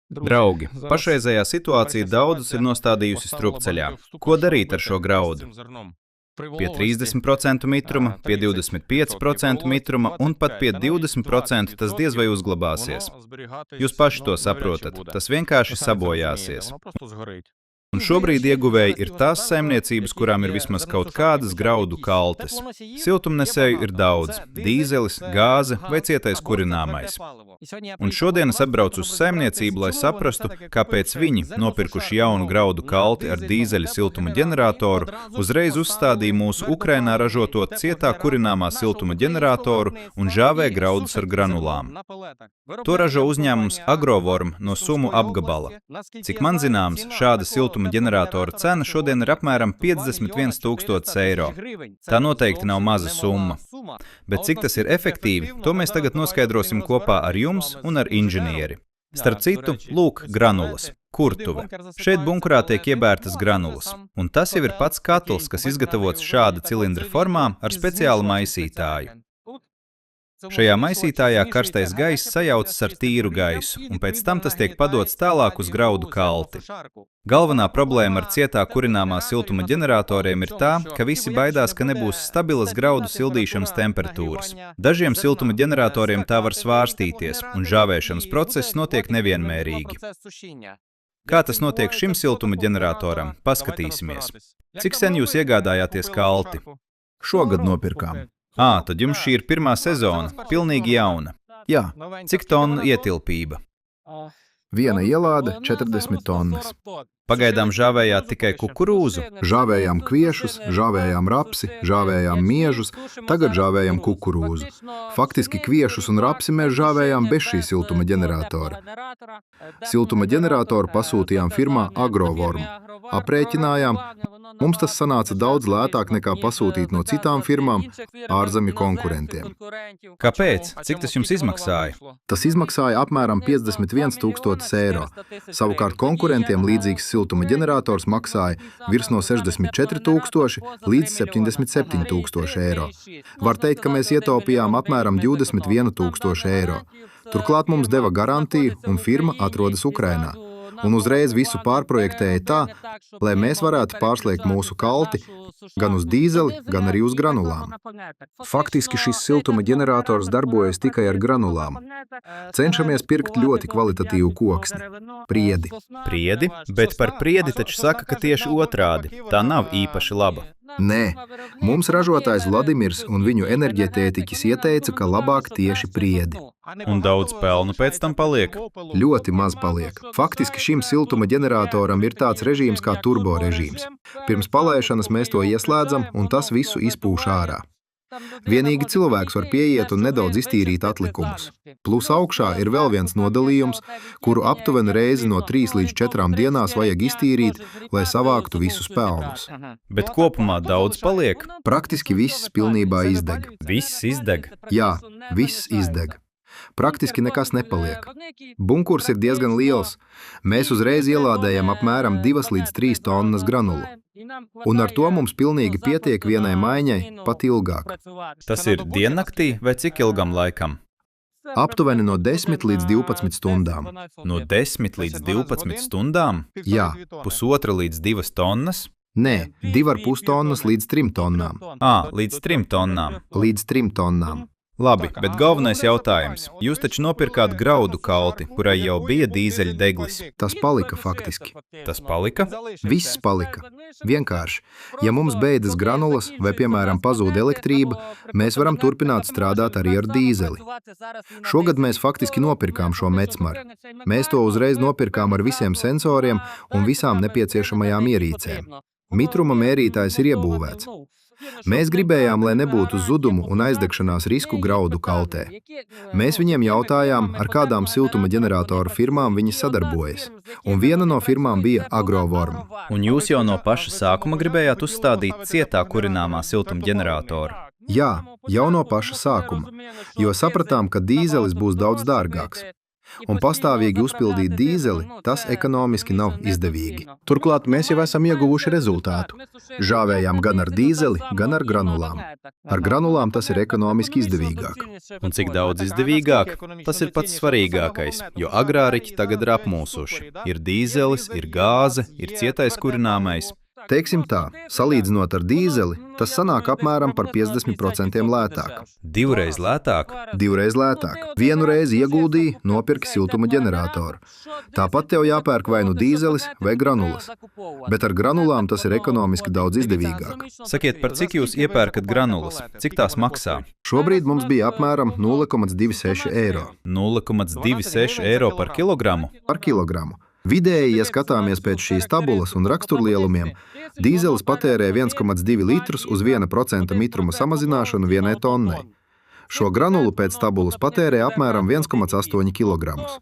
Draugi, pašreizējā situācija daudzus ir nostādījusi strupceļā. Ko darīt ar šo graudu? Pie 30% mitruma, pie 25% mitruma un pat pie 20% tas diez vai uzglabāsies. Jūs paši to saprotat, tas vienkārši sabojāsies. Un šobrīd ieguvēji ir tās saimniecības, kurām ir vismaz kaut kādas graudu kaltes. Siltumnesēju ir daudz – dīzelis, gāze vai cietais kurināmais. Un šodien es atbraucu uz saimniecību, lai saprastu, kāpēc viņi, nopirkuši jaunu graudu kalti ar dīzeļa siltuma ģeneratoru, uzreiz uzstādīja mūsu Ukrainā ražoto cietā kurināmā siltuma ģeneratoru un žāvē graudus ar granulām. To ražo uzņēmums Agrovorm no Sumu apgabala. Cik man zināms, šāda siltuma ģeneratora cena šodien ir apmēram 51 000 eiro. Tā noteikti nav maza summa. Bet cik tas ir efektīvi, to mēs tagad noskaidrosim kopā ar jums un ar inženieri. Starp citu, lūk, granulas. Kurtuve. Šeit bunkurā tiek iebērtas granulas. Un tas jau ir pats katls, kas izgatavots šāda cilindra formā ar speciālu maisītāju. Šajā maisītājā karstais gaiss sajaucas ar tīru gaisu, un pēc tam tas tiek padots tālāk uz graudu kalti. Galvenā problēma ar cietā kurināmā siltuma ģeneratoriem ir tā, ka visi baidās, ka nebūs stabilas graudu sildīšanas temperatūras. Dažiem siltuma ģeneratoriem tā var svārstīties, un žāvēšanas process notiek nevienmērīgi. Kā tas notiek šim siltuma ģeneratoram? Paskatīsimies. Cik sen jūs iegādājāties kalti? Šogad nopirkām. Tad jums šī ir pirmā sezona, pilnīgi jauna. Jā, Cik tonu ietilpība? viena ielāde 40 tonnas. Pagaidām žāvējāt tikai kukurūzu? Žāvējām kviešus, žāvējām rapsi, žāvējām miežus, tagad žāvējam kukurūzu. Faktiski kviešus un rapsi mēs žāvējām bez šī siltuma ģeneratora. Siltuma ģeneratoru pasūtījām firmā Agrovorm. Aprēķinājām, mums tas sanāca daudz lētāk nekā pasūtīt no citām firmām, ārzemju konkurentiem. Kāpēc? Cik tas jums izmaksāja? Tas izmaksāja apmēram 51 000 eiro. Savukārt konkurentiem līdzīgs siltuma ģenerators maksāja virs no 64 000 līdz 77 000 eiro. Var teikt, ka mēs ietaupījām apmēram 21 000 eiro. Turklāt mums deva garantiju un firma atrodas Ukrainā. Un uzreiz visu pārprojektēja tā, lai mēs varētu pārslēgt mūsu kalti gan uz dīzeli, gan arī uz granulām. Faktiski šis siltuma ģenerators darbojas tikai ar granulām. Cenšamies pirkt ļoti kvalitatīvu koksni – priedi. Priedi? Bet par priedi taču saka, ka tieši otrādi. Tā nav īpaši laba. Nē, mums ražotājs Vladimirs un viņu enerģētētiķis ieteica, ka labāk tieši priedi. Un daudz pelnu pēc tam paliek? Ļoti maz paliek. Faktiski šim siltuma ģeneratoram ir tāds režīms kā turbo režīms. Pirms palaišanas mēs to ieslēdzam, un tas visu izpūš ārā. Vienīgi cilvēks var pieiet un nedaudz iztīrīt atlikumus. Plus augšā ir vēl viens nodalījums, kuru aptuveni reizi no 3 līdz 4 dienās vajag iztīrīt, lai savāktu visus pelnus. Bet kopumā daudz paliek? Praktiski viss pilnībā izdeg. Viss izdeg? Jā, viss izdeg. Praktiski nekas nepaliek. Bunkurs ir diezgan liels. Mēs uzreiz ielādējam apmēram 2 līdz 3 tonnas granulu. Un ar to mums pilnīgi pietiek vienai maiņai, pat ilgāk. Tas ir diennaktī vai cik ilgam laikam? Aptuveni no 10 līdz 12 stundām. No 10 līdz 12 stundām? Jā. 1,5 līdz 2 tonnas? Nē, 2,5 tonnas līdz 3 tonnām. Līdz 3 tonnām. Līdz 3 tonnām. Labi, bet galvenais jautājums. Jūs taču nopirkāt graudu kalti, kurai jau bija dīzeļa deglis. Tas palika faktiski. Tas palika? Viss palika. Vienkārši. Ja mums beidzas granulas vai, piemēram, pazūd elektrība, mēs varam turpināt strādāt arī ar dīzeli. Šogad mēs faktiski nopirkām šo mecmaru. Mēs to uzreiz nopirkām ar visiem sensoriem un visām nepieciešamajām ierīcēm. Mitruma mērītājs ir iebūvēts. Mēs gribējām, lai nebūtu zudumu un aizdegšanās risku graudu kaltē. Mēs viņiem jautājām, ar kādām siltuma ģeneratoru firmām viņi sadarbojas. Un viena no firmām bija Agrovorm. Un jūs jau no paša sākuma gribējāt uzstādīt cietā kurināmā siltuma ģeneratoru? Jā, jau no paša sākuma, jo sapratām, ka dīzelis būs daudz dārgāks. un pastāvīgi uzpildīt dīzeli, tas ekonomiski nav izdevīgi. Turklāt mēs jau esam ieguvuši rezultātu. Žāvējām gan ar dīzeli, gan ar granulām. Ar granulām tas ir ekonomiski izdevīgāk. Un cik daudz izdevīgāk, tas ir pats svarīgākais, jo agrāriķi tagad ir apmūsuši. Ir dīzelis, ir gāze, ir cietais kurināmais. Teiksim tā, salīdzinot ar dīzeli, tas sanāk apmēram par 50% lētāk. Divreiz lētāk? Divreiz lētāk. Vienu reizi ieguldīji, nopirki siltuma ģeneratoru. Tāpat tev jāpērk vai nu dīzelis vai granulas. Bet ar granulām tas ir ekonomiski daudz izdevīgāk. Sakiet, par cik jūs iepērkat granulas? Cik tās maksā? Šobrīd mums bija apmēram 0,26 eiro. 0,26 eiro par kilogramu? Par kilogramu. Vidēji, ja skatāmies pēc šīs tabulas un raksturlielumiem, dīzelis patērē 1,2 litrus uz 1% mitruma samazināšanu vienai tonnai. Šo granulu pēc tabulas patērē apmēram 1,8 kilogramus.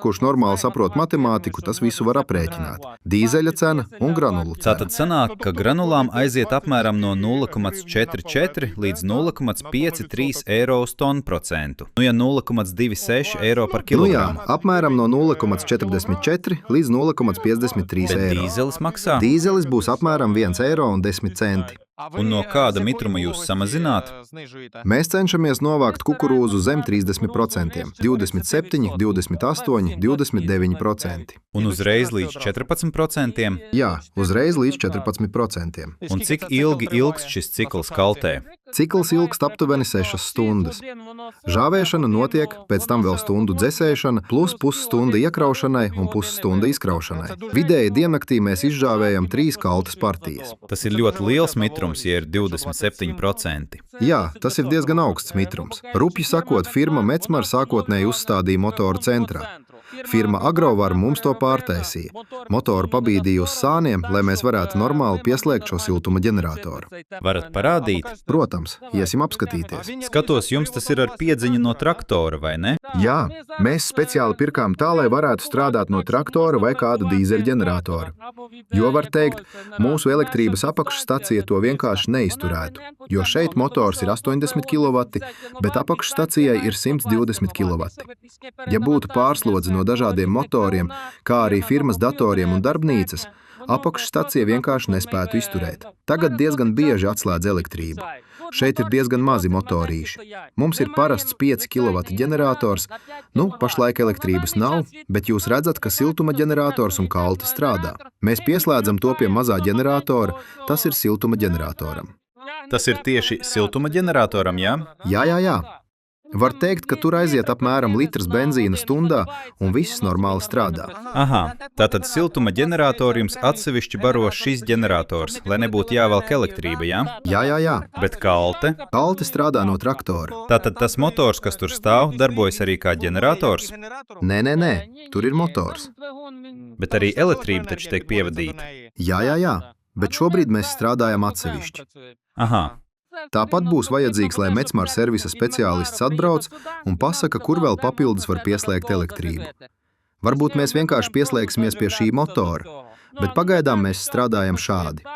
Kurš normāli saprot matemātiku, tas visu var aprēķināt. Dīzeļa cena un granulu cena. Tātad sanāk, ka granulām aiziet apmēram no 0,44 līdz 0,53 eiro uz tonprocentu. Ja 0,26 eiro par kilogramu. Apmēram no 0,44 līdz 0,53 eiro. Bet dīzelis maksā? Dīzelis būs apmēram 1 eiro un 10 centi. Un no kāda mitruma jūs samazināt? Mēs cenšamies novākt kukurūzu zem 30%, 27, 28, 29%. Un uzreiz līdz 14%? Jā, uzreiz līdz 14%. Un cik ilgi ilgs šis cikls kaltē? Cikls ilgst aptuveni 6 stundas. Žāvēšana notiek, pēc tam vēl stundu dzesēšana, plus pusstunda iekraušanai un pusstunda izkraušanai. Vidēji diennaktī mēs izžāvējam 3 kaltas partijas. Tas ir ļoti liels mitrums, ja ir 27%. Jā, tas ir diezgan augsts mitrums. Rupji sakot, firma Mecmar sākotnēji uzstādīja motoru centrā. Firma Agrovar mums to pārtaisīja. Motoru pabīdīja uz sāniem, lai mēs varētu normāli pieslēgt šo siltuma ģeneratoru. Varat parādīt? Protams, iesim apskatīties. Skatos, jums tas ir ar piedziņu no traktora, vai ne? Jā, mēs speciāli pirkām tā, lai varētu strādāt no traktora vai kāda dīzeļa ģeneratora. Jo var teikt, mūsu elektrības apakšstacija to vienkārši neizturētu, jo šeit motors ir 80 kW, bet apakšstacijai ir 120 kW. Ja būtu pārslodze no dažādiem motoriem, kā arī firmas datoriem un darbnīcas, apakšstacija vienkārši nespētu izturēt. Tagad diezgan bieži atslēdz elektrību. Šeit ir diezgan mazi motorīši. Mums ir parasts 5 kW ģenerators. Pašlaik elektrības nav, bet jūs redzat, ka siltuma ģenerators un kalti strādā. Mēs pieslēdzam to pie mazā ģeneratora, tas ir siltuma ģeneratoram. Tas ir tieši siltuma ģeneratoram, jā? Jā. Var teikt, ka tur aiziet apmēram litrs benzīna stundā, un viss normāli strādā. Aha, tātad siltuma ģeneratoru jums atsevišķi baro šis ģenerators, lai nebūtu jāvelk elektrība, jā? Jā. Bet kalte? Kalte strādā no traktora. Tātad tas motors, kas tur stāv, darbojas arī kā ģenerators? Nē, tur ir motors. Bet arī elektrība taču tiek pievadīta. Jā, bet šobrīd mēs strādājam atsevišķi. Aha. Tāpat būs vajadzīgs, lai Mecmar servisa speciālists atbrauc un pasaka, kur vēl papildus var pieslēgt elektrību. Varbūt mēs vienkārši pieslēgsimies pie šī motora, bet pagaidām mēs strādājam šādi.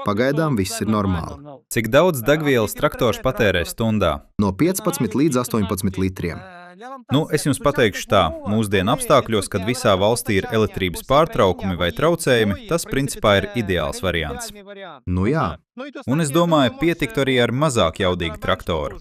Pagaidām viss ir normāli. Cik daudz degvielas traktors patērē stundā? No 15 līdz 18 litriem. Es jums pateikšu tā, mūsdienu apstākļos, kad visā valstī ir elektrības pārtraukumi vai traucējumi, tas principā ir ideāls variants. Jā. Un es domāju, pietiktu arī ar mazāk jaudīgu traktoru.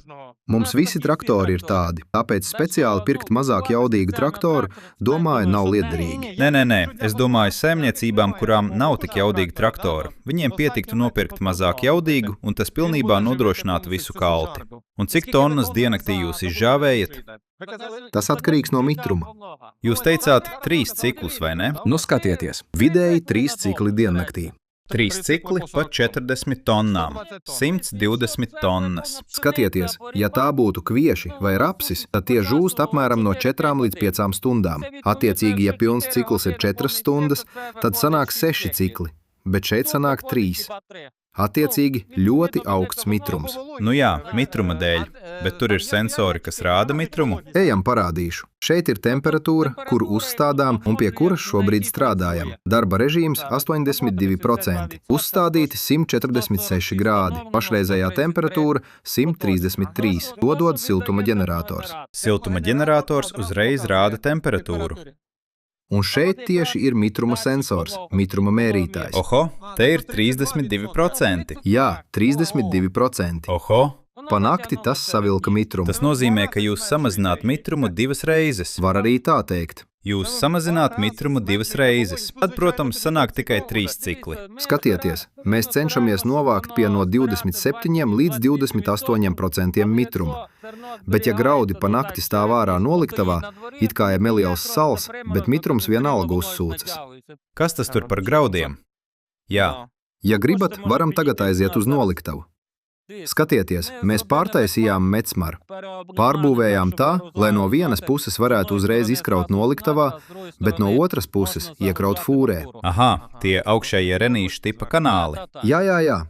Mums visi traktori ir tādi, tāpēc speciāli pirkt mazāk jaudīgu traktoru, domāju, nav liederīgi. Nē, es domāju saimniecībām, kurām nav tik jaudīga traktora. Viņiem pietiktu nopirkt mazāk jaudīgu, un tas pilnībā nodrošinātu visu kalti. Un cik tonnas diennaktī jūs izžāvējat? Tas atkarīgs no mitruma. Jūs teicāt 3 ciklus, vai ne? Skatieties, vidēji 3 cikli diennaktī. 3 cikli pa 40 tonnām, 120 tonnas. Skatieties, ja tā būtu kvieši vai rapsis, tad tie žūst apmēram no 4 līdz 5 stundām. Attiecīgi, ja pilns cikls ir 4 stundas, tad sanāk 6 cikli, bet šeit sanāk 3. Attiecīgi, ļoti augsts mitrums. Nu jā, mitruma dēļ, bet tur ir sensori, kas rāda mitrumu. Ejam parādīšu. Šeit ir temperatūra, kuru uzstādām un pie kuras šobrīd strādājam. Darba režīms 82%. Uzstādīti 146 grādi. Pašreizējā temperatūra 133. To dod siltuma ģenerators. Siltuma ģenerators uzreiz rāda temperatūru. Un šeit tieši ir mitruma sensors, mitruma mērītājs. Oho, te ir 32%. Jā, 32%. Oho, Pa nakti tas savilka mitrumu. tas nozīmē, ka jūs samazināt mitrumu 2 reizes. Var arī tā teikt. Jūs samazināt mitrumu 2 reizes. Tad, protams, sanāk tikai 3 cikli. Skatieties, mēs cenšamies novākt pie no 27 līdz 28% mitruma. Bet ja graudi pa nakti stāv ārā noliktavā, it kā ir neliels sals, bet mitrums vienalga uzsūcas. Kas tas tur par graudiem? Jā, Ja gribat, varam tagad aiziet uz noliktavu. Skatieties, mēs pārtaisījām mecmaru. Pārbūvējām tā, lai no vienas puses varētu uzreiz izkraut noliktavā, bet no otras puses iekraut fūrē. aha, tie augšējie renīšu tipa kanāli. Jā.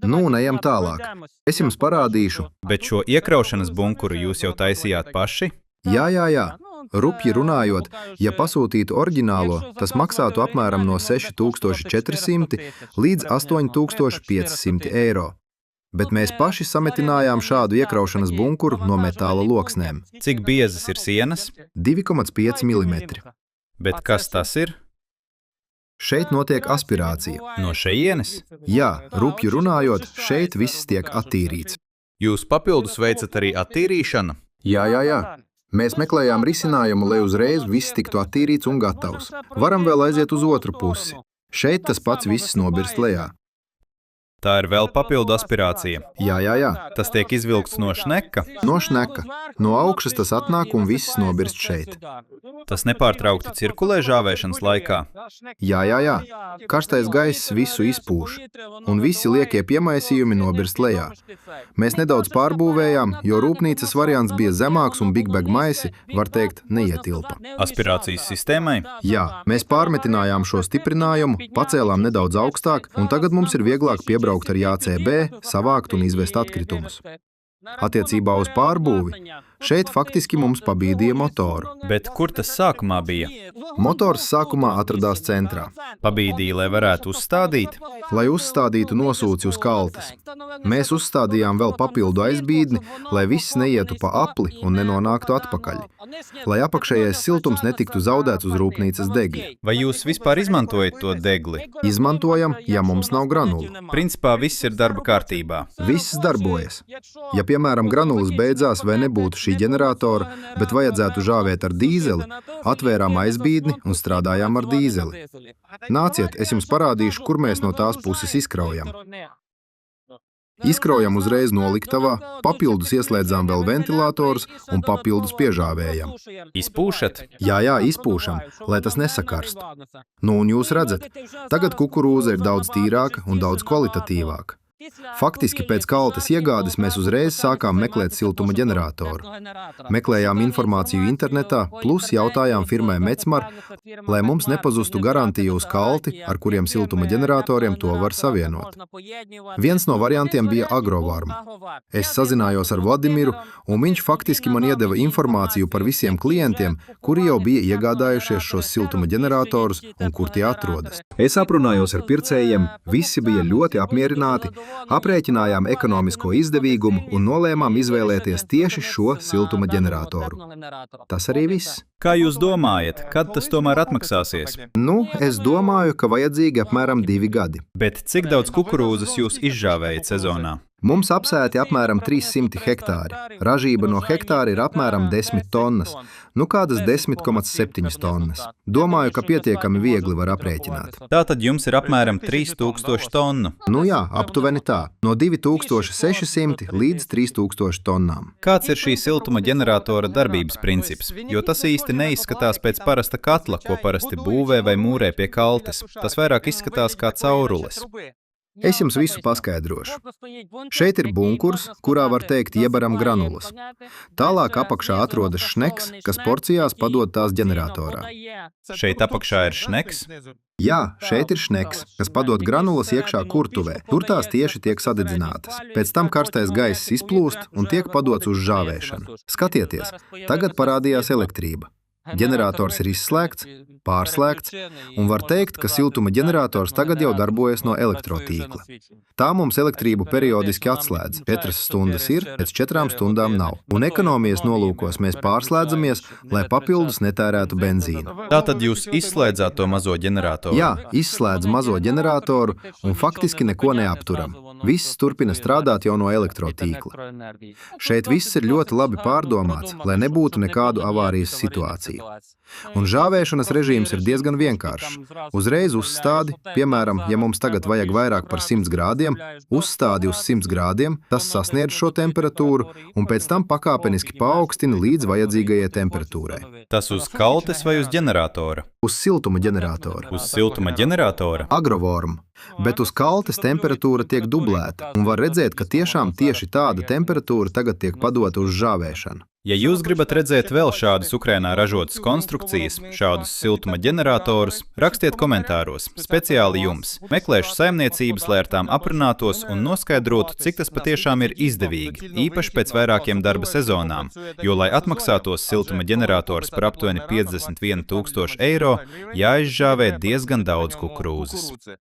Nu, un ejam tālāk. Es jums parādīšu. Bet šo iekraušanas bunkuru jūs jau taisījāt paši? Jā. Rupji runājot, ja pasūtītu oriģinālo, tas maksātu apmēram no 6400 līdz 8500 eiro. Bet mēs paši sametinājām šādu iekraušanas bunkuru no metāla loksnēm. Cik biezas ir sienas? 2,5 mm. Bet kas tas ir? Šeit notiek aspirācija. No šejienes? Jā, rupji runājot, šeit viss tiek attīrīts. Jūs papildus veicat arī attīrīšanu? Jā. Mēs meklējām risinājumu, lai uzreiz viss tiktu attīrīts un gatavs. Varam vēl aiziet uz otru pusi. Šeit tas pats viss nobirst lejā. Tā ir vēl papildu aspirācija. Jā. Tas tiek izvilkts no šneka? No šneka. No augšas tas atnāk un viss nobirst šeit. Tas nepārtraukti cirkulē žāvēšanas laikā? Jā. Karstais gaiss visu izpūš, un visi liekie piemaisījumi nobirst lejā. Mēs nedaudz pārbūvējām, jo rūpnīcas variants bija zemāks un Big Bag maisi, var teikt, neietilpa. Aspirācijas sistēmai? Jā, mēs pārmetinājām šo stiprinājumu, pacēlām nedaudz augstāk, un tagad mums ir vieglāk piebraukt ar JCB, savākt un izvest atkritumus. Attiecībā uz pārbūvi, šeit faktiski mums pabīdīja motoru. Bet kur tas sākumā bija? Motors sākumā atradās centrā. Pabīdīja, lai varētu uzstādīt? Lai uzstādītu nosūci uz kaltes. Mēs uzstādījām vēl papildu aizbīdni, lai viss neietu pa apli un nenonāktu atpakaļ. Lai apakšējais siltums netiktu zaudēts uz rūpnīcas degļa. Vai jūs vispār izmantojat to degli? Izmantojam, ja mums nav granulu. Principā viss ir darba kārtībā. Viss darbojas. Ja, piemēram, granulas beidzās vai nebūtu šī ģeneratora, bet vajadzētu žāvēt ar dīzeli, atvērām aizbīdni un strādājām ar dīzeli. Nāciet, es jums parādīšu, kur mēs no tās puses izkraujam. Izkraujam uzreiz noliktavā, papildus ieslēdzām vēl ventilatorus un papildus piežāvējam. Izpūšat? Jā, izpūšam, lai tas nesakarst. Nu, un jūs redzat, tagad kukurūza ir daudz tīrāka un daudz kvalitatīvāka. Faktiski pēc kaltes iegādes mēs uzreiz sākām meklēt siltuma ģeneratoru. Meklējām informāciju internetā, plus jautājām firmai Mecmar, lai mums nepazustu garantija uz kalti, ar kuriem siltuma ģeneratoriem to var savienot. Viens no variantiem bija Agrovarm. Es sazinājos ar Vladimiru, un viņš faktiski man iedeva informāciju par visiem klientiem, kuri jau bija iegādājušies šos siltuma ģeneratorus un kur tie atrodas. Es aprunājos ar pircējiem, visi bija ļoti apmierināti, aprēķinājām ekonomisko izdevīgumu un nolēmām izvēlēties tieši šo siltuma ģeneratoru. Tas arī viss. Kā jūs domājat, kad tas tomēr atmaksāsies? Nu, es domāju, ka vajadzīgi apmēram 2 gadi. Bet cik daudz kukurūzas jūs izžāvējat sezonā? Mums apsēti apmēram 300 hektāri. Ražība no hektāra ir apmēram 10 tonnas, nu kādas 10,7 tonnas. Domāju, ka pietiekami viegli var aprēķināt. Tātad jums ir apmēram 3000 tonu. Nu jā, aptuveni tā. No 2600 līdz 3000 tonnām. Kāds ir šī siltuma ģeneratora darbības princips? Jo tas īsti neizskatās pēc parasta katla, ko parasti būvē vai mūrē pie kaltes. Tas vairāk izskatās kā caurules. Es jums visu paskaidrošu. Šeit ir bunkurs, kurā var teikt iebaram granulas. Tālāk apakšā atrodas šneks, kas porcijās padod tās ģeneratorā. Šeit apakšā ir šneks. Jā, šeit ir šneks, kas padod granulas iekšā kurtuvē. Tur tās tieši tiek sadedzinātas. Pēc tam karstais gaiss izplūst un tiek padots uz žāvēšanu. Skatieties, tagad parādījās elektrība. Ģenerators ir izslēgts, pārslēgts, un var teikt, ka siltuma ģenerators tagad jau darbojas no elektrotīkla. Tā mums elektrību periodiski atslēdz. 4 stundas ir, pēc 4 stundām nav. Un ekonomijas nolūkos mēs pārslēdzamies, lai papildus netērētu benzīnu. Tātad jūs izslēdzāt to mazo ģeneratoru? Jā, izslēdz mazo ģeneratoru un faktiski neko neapturam. Viss turpina strādāt jau no elektrotīkla. Šeit viss ir ļoti labi pārdomāts, lai nebūtu nekādu avārijas situāciju. Un žāvēšanas režīms ir diezgan vienkāršs. Uzreiz uzstādi, piemēram, ja mums tagad vajag vairāk par 100 grādiem, uzstādi uz 100 grādiem, tas sasniedz šo temperatūru un pēc tam pakāpeniski paaugstina līdz vajadzīgajai temperatūrai. Tas uz kaltes vai uz ģeneratora? Uz siltuma ģeneratora. Uz siltuma ģeneratora? Agrovorm. Bet uz kaltes temperatūra tiek dublēta, un var redzēt, ka tiešām tieši tāda temperatūra tagad tiek padota uz žāvēšanu. Ja jūs gribat redzēt vēl šādas Ukrainā ražotas konstrukcijas, šādus siltuma ģeneratorus, rakstiet komentāros, speciāli jums. Meklēšu saimniecības, lai ar tām aprunātos un noskaidrotu, cik tas patiešām ir izdevīgi, īpaši pēc vairākiem darba sezonām, jo, lai atmaksātos siltuma ģenerators par aptuveni 51 000 eiro, jāizžāvē diezgan daudz kukurūzas.